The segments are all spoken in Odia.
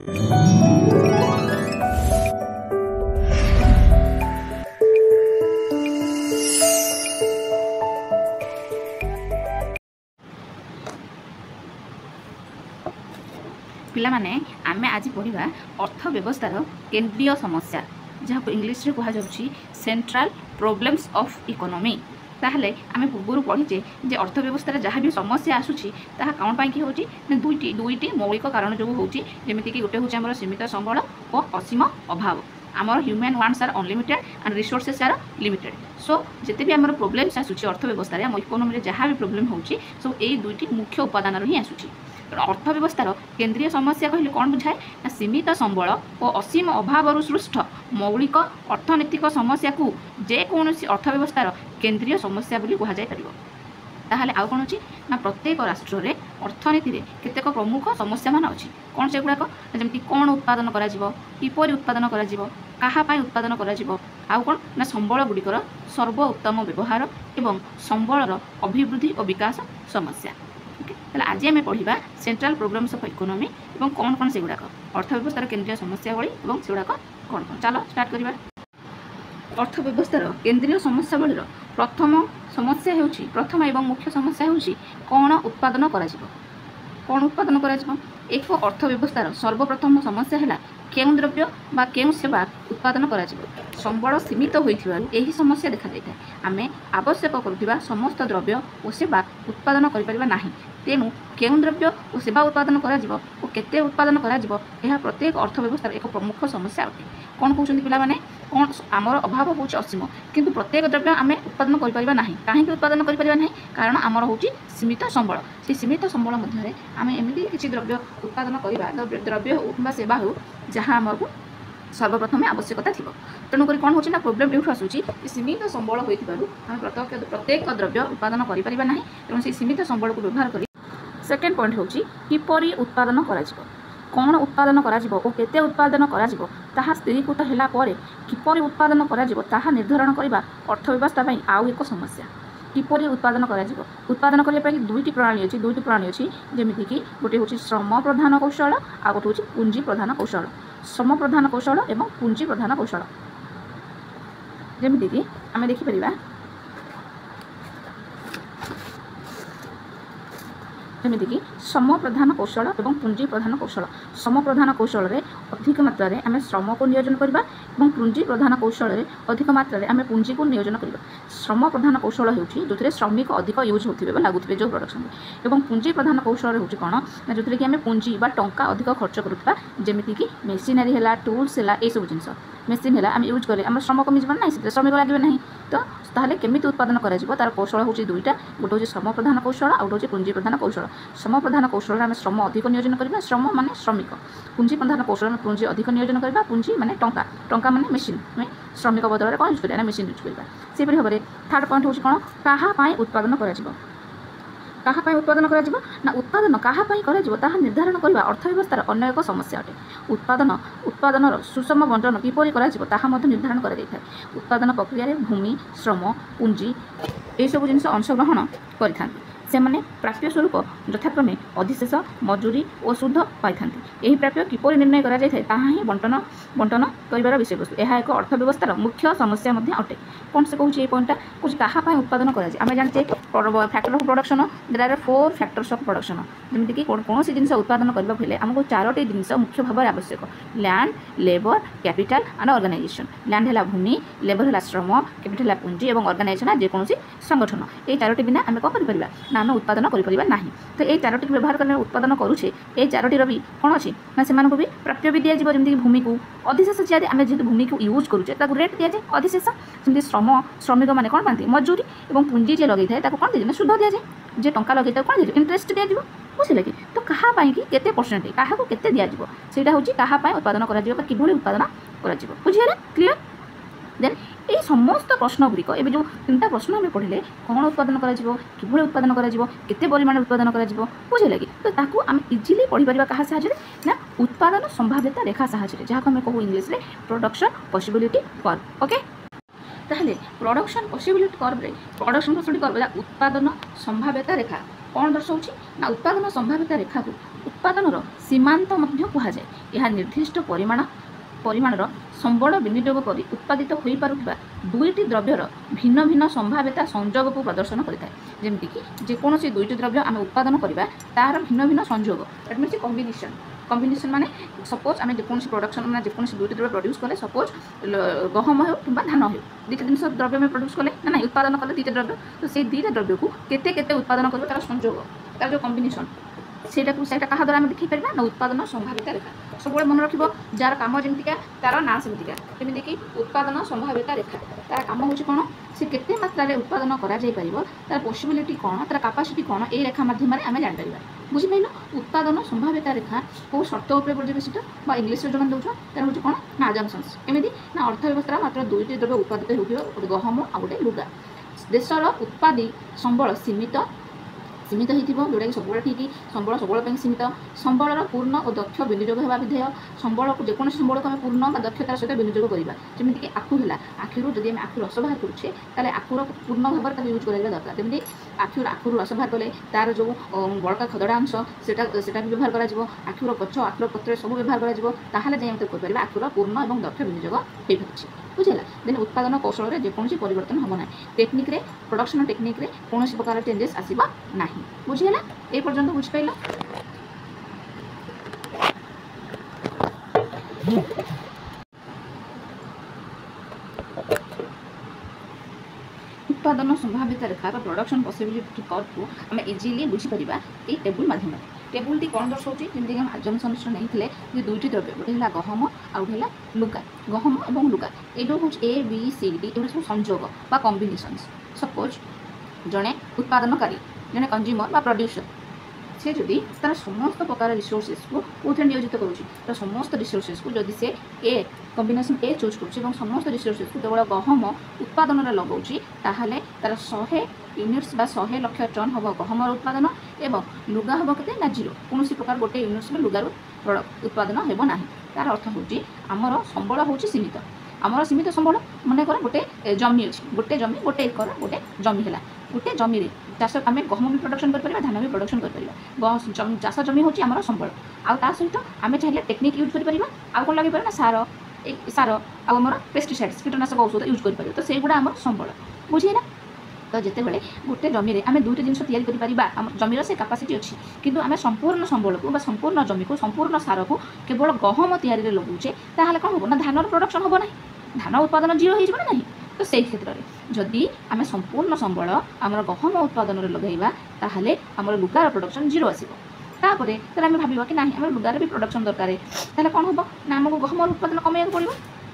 पिलामाने आमे आज पढ़ा अर्थव्यवस्थार केंद्रीय समस्या जहाँ इंग्लीश रे कहा जाउछि सेंट्रल प्रॉब्लम्स ऑफ इकोनॉमी। ताहले आमे पूर्व पढ़ीचे जे अर्थव्यवस्थार जहाँ भी समस्या आसुछि ताहा कौन पाई कि होछि दुईटी मौलिक कारण जो होछि जेमिति कि गोटे होछि हमर सीमित संबल और असीम अभाव। आमर human wants are unlimited and resources are limited. So जिते भी आमर प्रॉब्लम्स आसुछि अर्थव्यवस्था आम इकोनॉमी रे जहाँ भी प्रॉब्लम होछि सो एई दुईटी मुख्य उपादान ही आसुछि। अर्थव्यवस्थार केंद्रीय समस्या कहले कौन बुझाए ना सीमित संबल और असीम अभाव सृष्ट मौलिक अर्थनैतिक समस्या को जेकोसी अर्थव्यवस्थार केंद्रीय समस्या बोली कह जाय परिबो। ताहले आउ कौन अच्छी ना प्रत्येक राष्ट्र रे अर्थनीति रे केतेक प्रमुख समस्या मान अच्छी कौन से गुड़ाक जमी कौन उत्पादन किपरि उत्पादन क्या उत्पादन आउ कौन ना संबल गुड़िकर सर्वोत्तम व्यवहार एवं संबलर अभिवृद्धि और विकास समस्या। आज आम पढ़ा सेंट्रल प्रोब्लेम्स ऑफ इकोनॉमी और कौन कौन से गुड़ाक अर्थव्यवस्थार केंद्रीय समस्या भली और से गुड़ाक कौन कौन। चलो स्टार्ट करवा। अर्थव्यवस्थार केंद्रीय समस्या भली प्रथम समस्या होउछि प्रथम एवं मुख्य समस्या होउछि कौन उत्पादन कौन उत्पादन एक अर्थव्यवस्थार सर्वप्रथम समस्या है केउं द्रव्य बा केउं सेवा उत्पादन संबल सीमित होइथिबारु एही समस्या देखा जाय। आमे आवश्यक करुथिबा समस्त द्रव्य और सेवा उत्पादन करि परिबा नाही। तेणु केउं द्रव्य और सेवा उत्पादन करा और केते उत्पादन करा यह प्रत्येक अर्थव्यवस्थार एक प्रमुख समस्या अटे। कौन कहते पिला माने कौन आमर अभाव होउछि असीम किंतु प्रत्येक द्रव्य आमे उत्पादन करि परिबा नाही। काहे कि उत्पादन करि परिबा नाही कारण आमर होउछि सीमित संबल। से सीमित संबल मध्य आमे एमिति किछि द्रव्य उत्पादन करिबा द्रव्य किंबा सेवा हो जहाँ आमर सर्वप्रथम आवश्यकता थी। तेणुक कौन हो प्रोब्लेम यूँ आसूँ सीमित संबल होम प्रत्येक द्रव्य उत्पादन करें से सीमित संबल को व्यवहार कर। सेकेंड पॉइंट हूँ किपरि उत्पादन कौन उत्पादन केते उत्पादन करा स्थिरीकृत है किपरि उत्पादन करा निर्धारण करने अर्थव्यवस्था आउ एक समस्या। किपरि उत्पादन उत्पादन करने दुईटी प्रणाली अच्छी जमीक कि गोटे हूँ श्रम प्रधान कौशल आ गोटे हूँ पुंजी प्रधान कौशल। श्रम प्रधान कौशल एवं पुंजी प्रधान कौशल जमीक कि आम देखिपर जमीक कि श्रम प्रधान कौशल एवं पुंजी प्रधान कौशल। श्रम प्रधान कौशल रे अधिक मात्रा रे आमे श्रम को नियोजन करबा एवं पुंजी प्रधान कौशल रे अधिक मात्रा रे आमे पुंजी को नियोजन करबा। श्रम प्रधान कौशल होउछि जोथिरे श्रमिक अधिक यूज होथिबे लागुथिबे जो प्रोडक्शन एवं पुंजी प्रधान कौशल होउछि कोन ना जोथिरे कि आमे पुंजी बा टंका अधिक खर्च करूथबा जमिति कि मेशिनरी हैला टूल्स हैला ए सब जिंस मेसिन हैला आमे यूज करे आमे श्रम कमी जबन नै से श्रमिक लागबे नै। तो ताहले केमिति उत्पादन करा तार कौशल होउछि दुईटा गोटे हूँ श्रम प्रधान कौशल आ गोटे हूँ पुंजी प्रधान कौशल। श्रम प्रधान कौशल आम श्रम अधिक नियोजन करबा श्रम माने श्रमिक। पुंजी प्रधान कौशल में पुंजी अधिक नियोजन करबा पुंजी माने टंका टंका माने मेशिन श्रमिक बदल कौन यूज करा मेशिन यूज करबा। से भाव में थर्ड पॉइंट हूँ कौन क्या उत्पादन क्या उत्पादन ना उत्पादन क्या निर्धारण करने अर्थव्यवस्थार अन्य एक समस्या अटे। उत्पादन सुषम बंटन किपरि निर्धारण कर उत्पादन प्रक्रिया भूमि श्रम पुंजी ये सब जिन अंशग्रहण कर प्राप्य स्वरूप यथाक्रमे अधिशेष मजूरी और शुद्ध पाई यही प्राप्य किपरि निर्णय करा जाय ताहा ही बंटन कर विषय वस्तु यह एक अर्थव्यवस्थार मुख्य समस्या अटे। कौन से कहूँ ये पॉइंटा कुछ क्या उत्पादन करें जानते factor of production there are 4 factors of production जमीक कि कौन सी जिन उत्पादन करने आमको 4टी जिन मुख्य भाव आवश्यक land labour capital and organisation. Land है भूमि लेबर है श्रम कैपिटल है पुंजी और ऑर्गेनाइजेशन है जेकोसी संगठन ये 4टी बिना आम कौन कर ना आम उत्पादन करें ना। तो ये 4टी व्यवहार कर उत्पादन करुचे ये 4टीर भी कौन अच्छी ना से भी प्राप्य भी दि जाए जमीक भूमि को अधिशेष दिया आम जेहतु भूमि को यूज करुचे रेट दि जाए अधिशेष जमी श्रमिक मैंने कौन पाती मजूरी और पुंजी जी लगे था कौन दीजिए शुद्ध दि जाए जे टंका लगे कौन दीजिए इंटरेस्ट दि बुझे कि। तो कहाँ कि केते परसेंट क्या केते दि जाटा हूँ क्या उत्पादन किभली उत्पादन कर बुझे क्लीयर। देन ये समस्त प्रश्न गुड़िक ए जो 3टा प्रश्न आम पढ़े कौन उत्पादन किभली उत्पादन केते परिमाण उत्पादन बुझे लगे। तो ताकू आम इजिली पढ़ी पार क्या साहाଯ୍य ना उत्पादन संभाव्यता रेखा साहाଯ୍य जहाँ आम कहूँ इंग्लीश में प्रोडक्शन पॉसिबिलिटी कर्व। ओके ताहले प्रोडक्शन पॉसिबिलिटी कर्व रे प्रोडक्शन पॉसिबिलिटी कर्व उत्पादन संभाव्यता रेखा କ'ଣ ଦର୍ଶାଉଛି ନା ଉତ୍ପାଦନ ସମ୍ଭାବ୍ୟତା ରେଖାକୁ ଉତ୍ପାଦନର ସୀମାନ୍ତ ମଧ୍ୟ କୁହାଯାଏ। ଏହା ନିର୍ଦ୍ଦିଷ୍ଟ ପରିମାଣର ସମ୍ବଳ ବିନିଯୋଗ କରି ଉତ୍ପାଦିତ ହୋଇପାରୁଥିବା ଦୁଇଟି ଦ୍ରବ୍ୟର ଭିନ୍ନ ଭିନ୍ନ ସମ୍ଭାବ୍ୟତା ସଂଯୋଗକୁ ପ୍ରଦର୍ଶନ କରିଥାଏ। ଯେମିତିକି ଯେକୌଣସି ଦୁଇଟି ଦ୍ରବ୍ୟ ଆମେ ଉତ୍ପାଦନ କରିବା ତାହାର ଭିନ୍ନ ଭିନ୍ନ ସଂଯୋଗ, ଦ୍ୟାଟ୍ ମିନ୍ସ କମ୍ବିନେସନ୍ ମାନେ ସପୋଜ୍ ଆମେ ଯେକୌଣସି ପ୍ରଡକ୍ସନ୍ ମାନେ ଯେକୌଣସି ଦୁଇଟି ଦ୍ରବ୍ୟ ପ୍ରଡ୍ୟୁସ୍ କଲେ, ସପୋଜ୍ ଗହମ ହେଉ କିମ୍ବା ଧାନ ହେଉ, ଦୁଇଟା ଜିନିଷ ଦ୍ରବ୍ୟ ଆମେ ପ୍ରଡ୍ୟୁସ୍ କଲେ ନା ନାହିଁ, ଉତ୍ପାଦନ କଲେ ଦୁଇଟା ଦ୍ରବ୍ୟ, ତ ସେଇ ଦୁଇଟା ଦ୍ରବ୍ୟକୁ କେତେ କେତେ ଉତ୍ପାଦନ କରିବ ତାର ସଂଯୋଗ, ତାର ଯେଉଁ କମ୍ବିନେସନ୍, ସେଇଟା କାହା ଦ୍ୱାରା ଆମେ ଦେଖାଇ ପାରିବା ନା ଉତ୍ପାଦନ ସମ୍ଭାବ୍ୟତା ରେଖା। ସବୁବେଳେ ମନେ ରଖିବ, ଯାହାର କାମ ଯେମିତିକା ତାର ନାଁ ସେମିତିକା। ଯେମିତିକି ଉତ୍ପାଦନ ସମ୍ଭାବ୍ୟତା ରେଖା, ତାର କାମ ହେଉଛି କ'ଣ, ସେ କେତେ ମାତ୍ରାରେ ଉତ୍ପାଦନ କରାଯାଇପାରିବ, ତାର ପସିବିଲିଟି କ'ଣ, ତାର କାପାସିଟି କ'ଣ, এই ରେଖା ମାଧ୍ୟମରେ ଆମେ ଜାଣିପାରିବା। ବୁଝିପାରିଲ? ଉତ୍ପାଦନ ସମ୍ଭାବ୍ୟତା ରେଖା କେଉଁ ସର୍ତ୍ତ ଉପରେ ପର୍ଯ୍ୟବେସିତ ବା ଇଂଲିଶରେ ଜଣା ଦେଉଛ, ତାର ହେଉଛି କ'ଣ ନା ଆଜମ୍ପସନ୍ସ। ଏମିତି ନା ଅର୍ଥ ବ୍ୟବସ୍ଥାର ମାତ୍ର ଦୁଇଟି ଦ୍ରବ୍ୟ ଉତ୍ପାଦିତ ହେଉଥିବ, ଗୋଟେ ଗହମ ଆଉ ଗୋଟେ ଲୁଗା। ଦେଶର ଉତ୍ପାଦୀ ସମ୍ବଳ ସୀମିତ ହୋଇଥିବ, ଯେଉଁଟାକି ସବୁବେଳେ ଠିକ୍, ସମ୍ବଳ ସବୁବେଳେ ପାଇଁ ସୀମିତ। ସମ୍ବଳର ପୂର୍ଣ୍ଣ ଓ ଦକ୍ଷ ବିନିଯୋଗ ହେବା ବିଧେୟ। ସମ୍ବଳକୁ ଯେକୌଣସି ସମ୍ବଳକୁ ଆମେ ପୂର୍ଣ୍ଣ ବା ଦକ୍ଷତାର ସହିତ ବିନିଯୋଗ କରିବା। ଯେମିତିକି ଆଖୁ ହେଲା, ଆଖୁରୁ ଯଦି ଆମେ ଆଖୁ ରସ ବାହାର କରୁଛେ, ତାହେଲେ ଆଖୁର ପୂର୍ଣ୍ଣ ଭାବରେ ତାକୁ ୟୁଜ୍ କରାଇବା ଦରକାର। ଯେମିତି ଆଖୁରୁ ରସ ବାହାର କଲେ ତାର ଯେଉଁ ବଳକା ଖଦଡ଼ା ଅଂଶ ସେଟା ବି ବ୍ୟବହାର କରାଯିବ। ଆଖୁର ଗଛ, ଆଖୁର ପତ୍ର ସବୁ ବ୍ୟବହାର କରାଯିବ, ତାହେଲେ ଯାଇ ଆମେ ତାକୁ କହିପାରିବା ଆଖୁର ପୂର୍ଣ୍ଣ ଏବଂ ଦକ୍ଷ ବିନିଯୋଗ ହୋଇପାରୁଛି। ବୁଝିଲା? ଦେନ୍ ଉତ୍ପାଦନ କୌଶଳରେ ଯେକୌଣସି ପରିବର୍ତ୍ତନ ହେବ ନାହିଁ। ଟେକ୍ନିକ୍ରେ, ପ୍ରଡକ୍ସନ୍ ଟେକ୍ନିକ୍ରେ କୌଣସି ପ୍ରକାର ଚେଞ୍ଜେସ୍ ଆସିବ ନାହିଁ। ବୁଝିହେଲା? ଏ ପର୍ଯ୍ୟନ୍ତ ବୁଝିପାରିଲ? ଉତ୍ପାଦନ ସମ୍ଭାବ୍ୟତା ରେଖା ବା ପ୍ରଡକ୍ସନ୍ ପସିବିଲିଟି କର୍ଭକୁ ଆମେ ଇଜିଲି ବୁଝିପାରିବା ଏଇ ଟେବୁଲ୍ ମାଧ୍ୟମରେ। ଟେବୁଲ୍ଟି କ'ଣ ଦର୍ଶାଉଛି, ଯେମିତିକି ଆମେ ଆଜମ୍ପସନ୍ସର ନେଇଥିଲେ ଯେ ଦୁଇଟି ଦ୍ରବ୍ୟ, ଗୋଟେ ହେଲା ଗହମ ଆଉ ଗୋଟେ ହେଲା ଲୁଗା। ଗହମ ଏବଂ ଲୁଗା ଏଇଟା ହେଉଛି A B C D, ଏଗୁଡ଼ା ସବୁ ସଂଯୋଗ ବା କମ୍ବିନେସନ୍ସ। ସପୋଜ୍ ଜଣେ ଉତ୍ପାଦନକାରୀ, ଜଣେ କଞ୍ଜ୍ୟୁମର ବା ପ୍ରଡ୍ୟୁସର, ସେ ଯଦି ତାର ସମସ୍ତ ପ୍ରକାର ରିସୋର୍ସେସ୍କୁ କେଉଁଥିରେ ନିୟୋଜିତ କରୁଛି, ତାର ସମସ୍ତ ରିସୋର୍ସେସ୍କୁ ଯଦି ସେ କମ୍ବିନେସନ୍ A ଚୁଜ୍ କରୁଛି ଏବଂ ସମସ୍ତ ରିସୋର୍ସେସ୍କୁ କେବଳ ଗହମ ଉତ୍ପାଦନରେ ଲଗାଉଛି, ତାହେଲେ ତାର 100 ୟୁନିଟ୍ସ ବା 100 ଲକ୍ଷ ଟନ୍ ହେବ ଗହମର ଉତ୍ପାଦନ ଏବଂ ଲୁଗା ହେବ କେତେ ନା 0, କୌଣସି ପ୍ରକାର ଗୋଟେ ୟୁନିଟ୍ସ ବା ଲୁଗାରୁ ଉତ୍ପାଦନ ହେବ ନାହିଁ। ତାର ଅର୍ଥ ହେଉଛି ଆମର ସମ୍ବଳ ହେଉଛି ସୀମିତ। ଆମର ସୀମିତ ସମ୍ବଳ, ମନେକର ଗୋଟେ ଜମି ଅଛି, ଗୋଟେ ଏକର ଗୋଟେ ଜମି ହେଲା, ଗୋଟେ ଜମିରେ ଚାଷ ଆମେ ଗହମ ବି ପ୍ରଡକ୍ସନ୍ କରିପାରିବା, ଧାନ ବି ପ୍ରଡକ୍ସନ୍ କରିପାରିବା। ଚାଷ ଜମି ହେଉଛି ଆମର ସମ୍ବଳ। ଆଉ ତା ସହିତ ଆମେ ଚାହିଁଲେ ଟେକ୍ନିକ୍ ୟୁଜ୍ କରିପାରିବା। ଆଉ କ'ଣ ଲଗାଇପାରିବା ନା ସାର ଆଉ ଆମର ପେଷ୍ଟିସାଇଡ୍ସ, କୀଟନାଶକ ଔଷଧ ୟୁଜ୍ କରିପାରିବା। ତ ସେଇଗୁଡ଼ା ଆମର ସମ୍ବଳ। ବୁଝିହେଲା? ତ ଯେତେବେଳେ ଗୋଟେ ଜମିରେ ଆମେ ଦୁଇଟି ଜିନିଷ ତିଆରି କରିପାରିବା, ଆମ ଜମିର ସେ କାପାସିଟି ଅଛି, କିନ୍ତୁ ଆମେ ସମ୍ପୂର୍ଣ୍ଣ ସମ୍ବଳକୁ ବା ସମ୍ପୂର୍ଣ୍ଣ ଜମିକୁ, ସମ୍ପୂର୍ଣ୍ଣ ସାରକୁ କେବଳ ଗହମ ତିଆରିରେ ଲଗାଉଛେ, ତାହେଲେ କ'ଣ ହେବ ନା ଧାନର ପ୍ରଡକ୍ସନ୍ ହେବ ନାହିଁ, ଧାନ ଉତ୍ପାଦନ 0 ହେଇଯିବ ନା ନାହିଁ। ତ ସେଇ କ୍ଷେତ୍ରରେ ଯଦି ଆମେ ସମ୍ପୂର୍ଣ୍ଣ ସମ୍ବଳ ଆମର ଗହମ ଉତ୍ପାଦନରେ ଲଗାଇବା, ତାହେଲେ ଆମର ଲୁଗାର ପ୍ରଡକ୍ସନ୍ 0 ଆସିବ। ତାପରେ ତାହେଲେ ଆମେ ଭାବିବା କି ନାହିଁ ଆମର ଲୁଗାର ବି ପ୍ରଡକ୍ସନ୍ ଦରକାର, ତାହେଲେ କ'ଣ ହେବ ନା ଆମକୁ ଗହମର ଉତ୍ପାଦନ କମାଇବାକୁ ପଡ଼ିବ।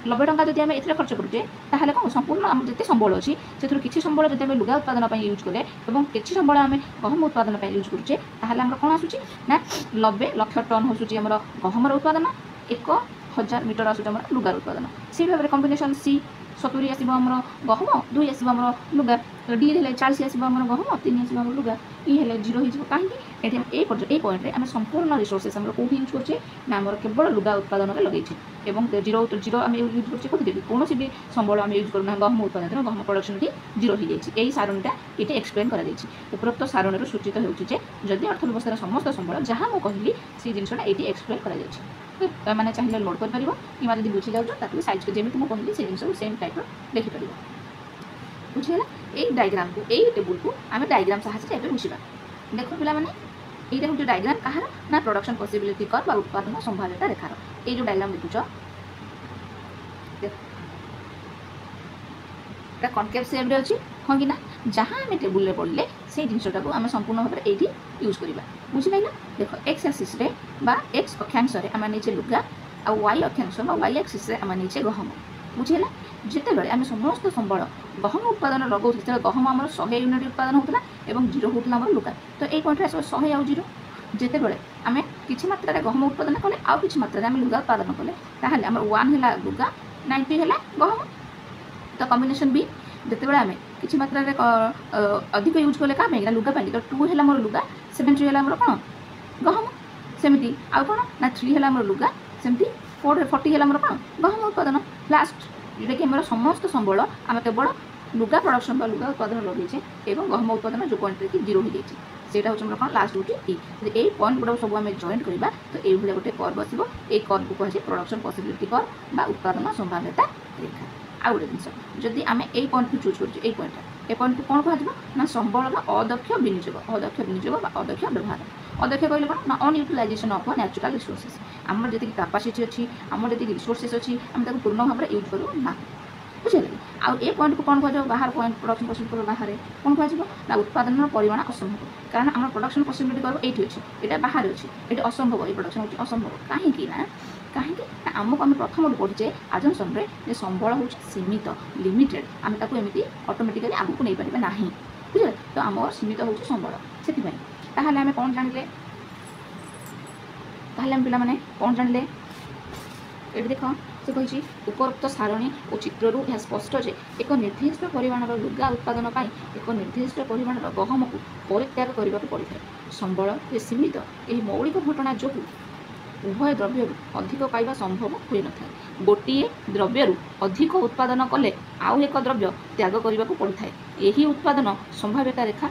90 ଟଙ୍କା ଯଦି ଆମେ ଏଥିରେ ଖର୍ଚ୍ଚ କରୁଛେ, ତାହେଲେ କ'ଣ ସମ୍ପୂର୍ଣ୍ଣ ଆମର ଯେତେ ସମ୍ବଳ ଅଛି ସେଥିରୁ କିଛି ସମ୍ବଳ ଯଦି ଆମେ ଲୁଗା ଉତ୍ପାଦନ ପାଇଁ ୟୁଜ୍ କଲେ ଏବଂ କିଛି ସମ୍ବଳ ଆମେ ଗହମ ଉତ୍ପାଦନ ପାଇଁ ୟୁଜ୍ କରୁଛେ, ତାହେଲେ ଆମର କ'ଣ ଆସୁଛି ନା 90 ଲକ୍ଷ ଟନ୍ ଆସୁଛି ଆମର ଗହମର ଉତ୍ପାଦନ, 1000 ମିଟର ଆସୁଛି ଆମର ଲୁଗାର ଉତ୍ପାଦନ। ସେଇ ଭାବରେ କମ୍ବିନେସନ୍ C 70 ଆସିବ ଆମର ଗହମ, 2 ଆସିବ ଆମର ଲୁଗା, D ହେଲେ 40 ଆସିବ ଆମର ଗହମ, 3 ଆସିବ ଆମର ଲୁଗା, E ହେଲେ 0 ହେଇଯିବ। କାହିଁକି? ଏଠି এই ପଏଣ୍ଟରେ ଆମେ ସମ୍ପୂର୍ଣ୍ଣ ରିସୋର୍ସେସ୍ ଆମର କେଉଁଠି ୟୁଜ୍ କରୁଛେ ନା ଆମର କେବଳ ଲୁଗା ଉତ୍ପାଦନରେ ଲଗେଇଛେ ଏବଂ 0 ଆମେ ୟୁଜ୍ କରୁଛେ କୋଉଠି, କୌଣସି ବି ସମ୍ବଳ ଆମେ ୟୁଜ୍ କରୁନା ଗହମ ଉତ୍ପାଦନ, ଗହମ ପ୍ରଡକ୍ସନ୍ଟି 0 ହେଇଯାଇଛି। ଏହି ସାରଣୀଟା ଏଠି ଏକ୍ସପ୍ଲେନ୍ କରାଯାଇଛି। ଉପରୋକ୍ତ ସାରଣୀରୁ ସୂଚିତ ହେଉଛି ଯେ ଯଦି ଅର୍ଥବ୍ୟବସ୍ଥାର ସମସ୍ତ ସମ୍ବଳ ଯାହା ମୁଁ କହିଲି ସେଇ ଜିନିଷଟା ଏଇଠି ଏକ୍ସପ୍ଲେନ୍ କରାଯାଇଛି। ମାନେ ଚାହିଁଲେ ଲୋଡ୍ କରିପାରିବ କିମ୍ବା ଯଦି ବୁଝିଯାଉଛ ତାକୁ ସାଇଜ୍ ଯେମିତି ମୁଁ କହିଲି ସେଇ ଜିନିଷକୁ ସେମ୍ ଟାଇପ୍ର ଲେଖିପାରିବ। ବୁଝିହେଲା? ଏଇ ଡାଇଗ୍ରାମକୁ, ଏଇ ଟେବୁଲକୁ ଆମେ ଡାଇଗ୍ରାମ ସାହାଯ୍ୟରେ ଏବେ ବୁଝିବା। ଦେଖ ପିଲାମାନେ, এইটা হচ্ছে ডায়াগ্রাম কাহার না প্রোডাকশন পসিবিলিটি কর্ভ বা উৎপাদন সম্ভাব্যতা রেখার। এই যে ডায়াগ্রাম দেখুছ, এটা কনকেভ সেপ্রে অছি, হ্যাঁ কি না? যাহা আমি টেবুলে পড়লে সেই জিনিসটাকে আমি সম্পূর্ণ ভাবে এইটি ইউজ করা। বুঝিপাইল? দেখ এক্স আক্সিসে বা এক্স অক্ষাংশে আমি নিচে লুগা আর ওয়াই অক্ষাংশ বা ওয়াই আক্সিসে আমি নিচে গহম। বুঝিলা? যেতবে আমি সমস্ত সম্বল গহম উৎপাদন লগাউছি, সেতবে গহম আমার 100 ইউনিট উৎপাদন হোলা এবং 0 হোলা আমার লুগা। তো এই পয়েন্টে আসবে 100 আর 0। যেতবে আমি কিছু মাত্রায় গহম উৎপাদন কলে আর কিছু মাত্রায় আমি লুগা উৎপাদন কলে, তাহলে আমার 1 হল লুগা, 90 হল গহম। তো কম্বিনেসন বি, যেতবে আমি কিছু মাত্রায় অধিক ইউজ কলে কাম না লুগা পাই, তো 2 হল আমার লুগা, 70 হল আমার কোণ গহম। সেমিতি আউ কোণ না 3 হল আমার লুগা, সেমিতি 40 হল আমার কোণ গহম উৎপাদন। লাস্ট যেটাকি আমার সমস্ত সম্বল আমি কেবল লুগা প্রোডকশন বা লুগা উৎপাদন লগাইছে এবং গহম উৎপাদন যে পয়েন্টে কি 0 হয়ে যাইছে। ସେଇଟା ହେଉଛି ଆମର କ'ଣ ଲାଷ୍ଟ ହେଉଛି ଇ। ଯଦି ଏଇ ପଏଣ୍ଟ ଗୁଡ଼ାକ ସବୁ ଆମେ ଜଏଣ୍ଟ କରିବା ତ ଏଇଭଳିଆ ଗୋଟେ କର୍ଭ ଆସିବ। ଏଇ କର୍ଭକୁ କୁହାଯାଏ ପ୍ରଡକ୍ସନ୍ ପସିବିଲିଟି କର୍ଭ ବା ଉତ୍ପାଦନ ସମ୍ଭାବ୍ୟତା ରେଖା। ଆଉ ଗୋଟେ ଜିନିଷ, ଯଦି ଆମେ ଏଇ ପଏଣ୍ଟକୁ ଚୁଜ୍ କରୁଛୁ, ଏଇ ପଏଣ୍ଟଟା, ଏ ପଏଣ୍ଟକୁ କ'ଣ କୁହାଯିବ ନା ସମ୍ବଳର ଅଦକ୍ଷ ବିନିଯୋଗ ବା ଅଦକ୍ଷ ବ୍ୟବହାର। ଅଦକ୍ଷ କହିଲେ କ'ଣ ନା ଅନୟୁଟିଲାଇଜେସନ୍ ଅଫ୍ ନ୍ୟାଚୁରାଲ୍ ରିସୋର୍ସେସ୍। ଆମର ଯେତିକି କାପାସିଟି ଅଛି, ଆମର ଯେତିକି ରିସୋର୍ସେସ୍ ଅଛି, ଆମେ ତାକୁ ପୂର୍ଣ୍ଣ ଭାବରେ ୟୁଜ୍ କରୁ ନାହିଁ। ବୁଝିଲେ କି? ଆଉ ଏ ପଏଣ୍ଟକୁ କ'ଣ କୁହାଯିବ? ବାହାର ପଏଣ୍ଟ ପ୍ରଡକ୍ସନ୍ ପସିବିଲିଟି ବାହାରେ କ'ଣ କୁହାଯିବ ନା ଉତ୍ପାଦନର ପରିମାଣ ଅସମ୍ଭବ। କାରଣ ଆମର ପ୍ରଡକ୍ସନ୍ ପସିବିଲିଟି କର୍ଭ ଏଇଠି ଅଛି, ଏଇଟା ବାହାରେ ଅଛି, ଏଇଠି ଅସମ୍ଭବ, ଏଇ ପ୍ରଡକ୍ସନ୍ ହେଉଛି ଅସମ୍ଭବ। କାହିଁକି ନା ଆମକୁ ଆମେ ପ୍ରଥମରୁ ପଢ଼ିଛେ ଆଜମ୍ପସନ୍ରେ ଯେ ସମ୍ବଳ ହେଉଛି ସୀମିତ, ଲିମିଟେଡ୍। ଆମେ ତାକୁ ଏମିତି ଅଟୋମେଟିକାଲି ଆଗକୁ ନେଇପାରିବା ନାହିଁ। ବୁଝିଲେ? ତ ଆମର ସୀମିତ ହେଉଛି ସମ୍ବଳ। ସେଥିପାଇଁ ତାହେଲେ ଆମେ କ'ଣ ଜାଣିଲେ? ତାହେଲେ ଆମେ ପିଲାମାନେ କ'ଣ ଜାଣିଲେ? ଏଠି ଦେଖ, ସେ କହିଛି ଉପରୋକ୍ତ ସାରଣୀ ଓ ଚିତ୍ରରୁ ଏହା ସ୍ପଷ୍ଟ ଯେ ଏକ ନିର୍ଦ୍ଦିଷ୍ଟ ପରିମାଣର ଲୁଗା ଉତ୍ପାଦନ ପାଇଁ ଏକ ନିର୍ଦ୍ଦିଷ୍ଟ ପରିମାଣର ଗହମକୁ ପରିତ୍ୟାଗ କରିବାକୁ ପଡ଼ିଥାଏ। ସମ୍ବଳ ଯେ ସୀମିତ, ଏହି ମୌଳିକ ଘଟଣା ଯୋଗୁଁ ଉଭୟ ଦ୍ରବ୍ୟରୁ ଅଧିକ ପାଇବା ସମ୍ଭବ ହୋଇନଥାଏ। ଗୋଟିଏ ଦ୍ରବ୍ୟରୁ ଅଧିକ ଉତ୍ପାଦନ କଲେ ଆଉ ଏକ ଦ୍ରବ୍ୟ ତ୍ୟାଗ କରିବାକୁ ପଡ଼ିଥାଏ। ଏହି ଉତ୍ପାଦନ ସମ୍ଭାବ୍ୟତା ରେଖା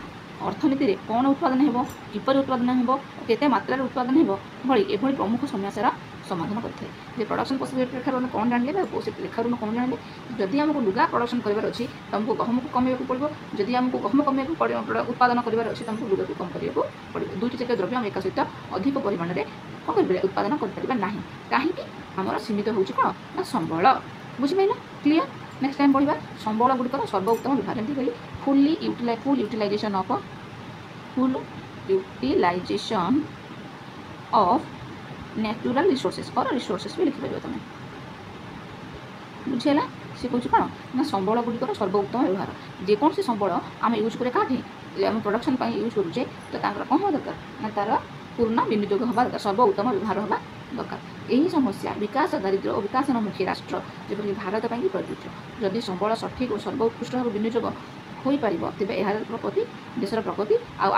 ଅର୍ଥନୀତିରେ କ'ଣ ଉତ୍ପାଦନ ହେବ, କିପରି ଉତ୍ପାଦନ ହେବ, କେତେ ମାତ୍ରାରେ ଉତ୍ପାଦନ ହେବ ଭଳି ଏଭଳି ପ୍ରମୁଖ ସମସ୍ୟାର ସମାଧାନ କରିଥାଏ। ଯେ ପ୍ରଡକ୍ସନ୍ ପସିବିଲିଟି ରେଖାରୁ ଆମେ କ'ଣ ଜାଣିଲେ ବା ରେଖାରୁ ଆମେ କ'ଣ ଜାଣିଲେ? ଯଦି ଆମକୁ ଲୁଗା ପ୍ରଡକ୍ସନ୍ କରିବାର ଅଛି ତ ଆମକୁ ଗହମକୁ କମାଇବାକୁ ପଡ଼ିବ। ଯଦି ଆମକୁ ଗହମ କମାଇବାକୁ ଉତ୍ପାଦନ କରିବାର ଅଛି ତ ଆମକୁ ଲୁଗାକୁ କମ୍ କରିବାକୁ ପଡ଼ିବ। ଦୁଇଟି ଯାକ ଦ୍ରବ୍ୟ ଆମେ ଏକା ସହିତ ଅଧିକ ପରିମାଣରେ କ'ଣ କରିପାରିବା? ଉତ୍ପାଦନ କରିପାରିବା ନାହିଁ। କାହିଁକି? ଆମର ସୀମିତ ହେଉଛି କ'ଣ ନା ସମ୍ବଳ। ବୁଝିପାରିଲ? କ୍ଲିୟର? ନେକ୍ସଟ ଟାଇମ୍ ପଢ଼ିବା ସମ୍ବଳ ଗୁଡ଼ିକର ସର୍ବୋତ୍ତମ ବ୍ୟବହାର। ଏମିତି କହି ଫୁଲ୍ ୟୁଟିଲାଇଜେସନ୍ ଅଫ୍ ନ୍ୟାଚୁରାଲ୍ ରିସୋର୍ସେସ୍ ବି ଲିଖିପାରିବ ତମେ। ବୁଝିହେଲା? ସେ କହୁଛି କ'ଣ ନା ସମ୍ବଳ ଗୁଡ଼ିକର ସର୍ବୋତ୍ତମ ବ୍ୟବହାର। ଯେକୌଣସି ସମ୍ବଳ ଆମେ ୟୁଜ୍ କରେ କାଠି ଆମେ ପ୍ରଡକ୍ସନ୍ ପାଇଁ ୟୁଜ୍ କରୁଛେ ତ ତାଙ୍କର କ'ଣ ହେବା ଦରକାର ନା ତାର ପୂର୍ଣ୍ଣ ବିନିଯୋଗ ହେବା ଦରକାର, ସର୍ବୋତ୍ତମ ବ୍ୟବହାର ହେବା ଦରକାର। ଏହି ସମସ୍ୟା ବିକାଶ, ଦାରିଦ୍ର୍ୟ ଓ ବିକାଶୋନ୍ମୁଖୀ ରାଷ୍ଟ୍ର ଯେପରି ଭାରତ ପାଇଁ ପ୍ରଯୁଜ୍ୟ। ଯଦି ସମ୍ବଳ ସଠିକ୍ ଓ ସର୍ବୋତ୍କୃଷ୍ଟ ଭାବେ ବିନିଯୋଗ ହୋଇପାରିବ ତେବେ ଏହାର ଦେଶର ପ୍ରଗତି ଆଉ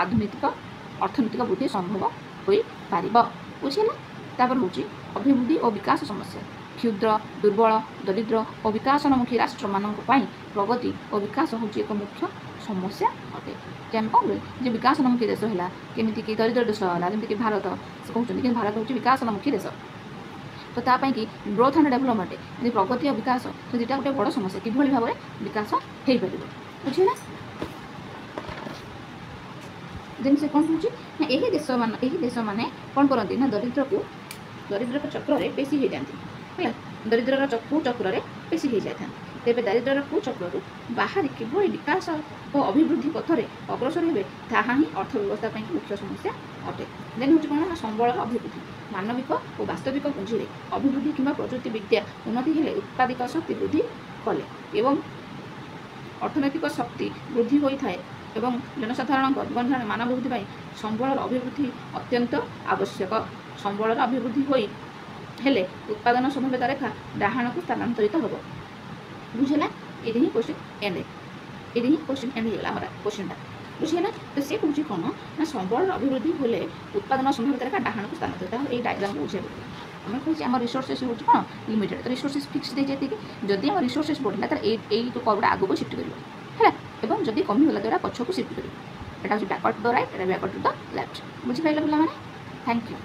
ଅର୍ଥନୈତିକ ବୃଦ୍ଧି ସମ୍ଭବ ହୋଇପାରିବ। ବୁଝିହେଲା? ତାପରେ ହେଉଛି ଅଭିବୃଦ୍ଧି ଓ ବିକାଶ ସମସ୍ୟା। କ୍ଷୁଦ୍ର, ଦୁର୍ବଳ, ଦରିଦ୍ର ଓ ବିକାଶୋନ୍ମୁଖୀ ରାଷ୍ଟ୍ରମାନଙ୍କ ପାଇଁ ପ୍ରଗତି ଓ ବିକାଶ ହେଉଛି ଏକ ମୁଖ୍ୟ ସମସ୍ୟା ଅଟେ। ଯେ ଆମେ କ'ଣ କହିଲେ ଯେ ବିକାଶୋନ୍ମୁଖୀ ଦେଶ ହେଲା, କେମିତିକି ଦରିଦ୍ର ଦେଶ ହେଲା, ଯେମିତିକି ଭାରତ ସେ କହୁଛନ୍ତି କିନ୍ତୁ ଭାରତ ହେଉଛି ବିକାଶୋନ୍ମୁଖୀ ଦେଶ। ତ ତା ପାଇଁକି ଗ୍ରୋଥ୍ ଆଣ୍ଡ ଡେଭଲପମେଣ୍ଟ ଯଦି ପ୍ରଗତି ଓ ବିକାଶ ତ ଏଇଟା ଗୋଟେ ବଡ଼ ସମସ୍ୟା। କିଭଳି ଭାବରେ ବିକାଶ ହେଇପାରିବ? ବୁଝିହେଲା? ଦେନ୍ ସେ କ'ଣ କହୁଛି ନା ଏହି ଦେଶମାନେ କ'ଣ କରନ୍ତି ନା ଦରିଦ୍ରର ଚକ୍ରରେ ପେଶି ହୋଇଯାଆନ୍ତି। ହେଲା? ଦରିଦ୍ରର ଚକ୍ରରେ ପେଶି ହୋଇଯାଇଥାନ୍ତି। ତେବେ ଦାରିଦ୍ର୍ୟର କୁଚକ୍ରରୁ ବାହାରି କିଭଳି ବିକାଶ ଓ ଅଭିବୃଦ୍ଧି ପଥରେ ଅଗ୍ରସର ହେବେ ତାହା ହିଁ ଅର୍ଥବ୍ୟବସ୍ଥା ପାଇଁ ମୁଖ୍ୟ ସମସ୍ୟା ଅଟେ। ଦେନ୍ ହେଉଛି କ'ଣ ନା ସମ୍ବଳର ଅଭିବୃଦ୍ଧି। ମାନବିକ ଓ ବାସ୍ତବିକ ପୁଞ୍ଜିରେ ଅଭିବୃଦ୍ଧି କିମ୍ବା ପ୍ରଯୁକ୍ତି ବିଦ୍ୟା ଉନ୍ନତି ହେଲେ ଉତ୍ପାଦିକ ଶକ୍ତି ବୃଦ୍ଧି କଲେ ଏବଂ ଅର୍ଥନୈତିକ ଶକ୍ତି ବୃଦ୍ଧି ହୋଇଥାଏ ଏବଂ ଜନସାଧାରଣଙ୍କ ଜୀବନଧାରଣ ମାନ ବୃଦ୍ଧି ପାଇଁ ସମ୍ବଳର ଅଭିବୃଦ୍ଧି ଅତ୍ୟନ୍ତ ଆବଶ୍ୟକ। ସମ୍ବଳର ଅଭିବୃଦ୍ଧି ହେଲେ ଉତ୍ପାଦନ ସମ୍ଭାବ୍ୟତା ରେଖା ଡାହାଣକୁ ସ୍ଥାନାନ୍ତରିତ ହେବ। ବୁଝିଲା? ଏଇଠି ହିଁ କ୍ୱେଶ୍ଚିନ୍ ଏଣ୍ଡ ହେଇଗଲା ଆମର କ୍ୱେଶ୍ଚିନ୍ଟା। ବୁଝିହେଲା? ତ ସେ କହୁଛି କ'ଣ ନା ସମ୍ବଳର ଅଭିବୃଦ୍ଧି ହେଲେ ଉତ୍ପାଦନ ସମ୍ଭାବ୍ୟତା ରେଖା ଡାହାଣକୁ ସ୍ଥାନାନ୍ତରିତ। ଏଇ ଡାଇଗ୍ରାମକୁ ବୁଝିବାକୁ ପଡ଼ିବ। ଆମେ କହୁଛି ଆମ ରିସୋର୍ସେସ୍ ହେଉଛି କ'ଣ ଲିମିଟେଡ୍। ତ ରିସୋର୍ସେସ୍ ଫିକ୍ସ ଦେଇଛି ଏତିକି। ଯଦି ଆମ ରିସୋର୍ସେସ୍ ବଢ଼ିଲା ତାହେଲେ ଏଇ କର୍ଭଟା ଆଗକୁ ସିଫ୍ଟ କରିବ। ହେଲା? ଏବଂ ଯଦି କମିଗଲା ତ ଏଇଟା ପଛକୁ ସିଫ୍ଟ କରିବ। এটা হচ্ছে ব্যাকওয়ার্ড টু দ্য রাইট, এটা ব্যাকওয়ার্ড টু দ্য লেফট। বুঝি পাইলে পিলামানে? Thank you.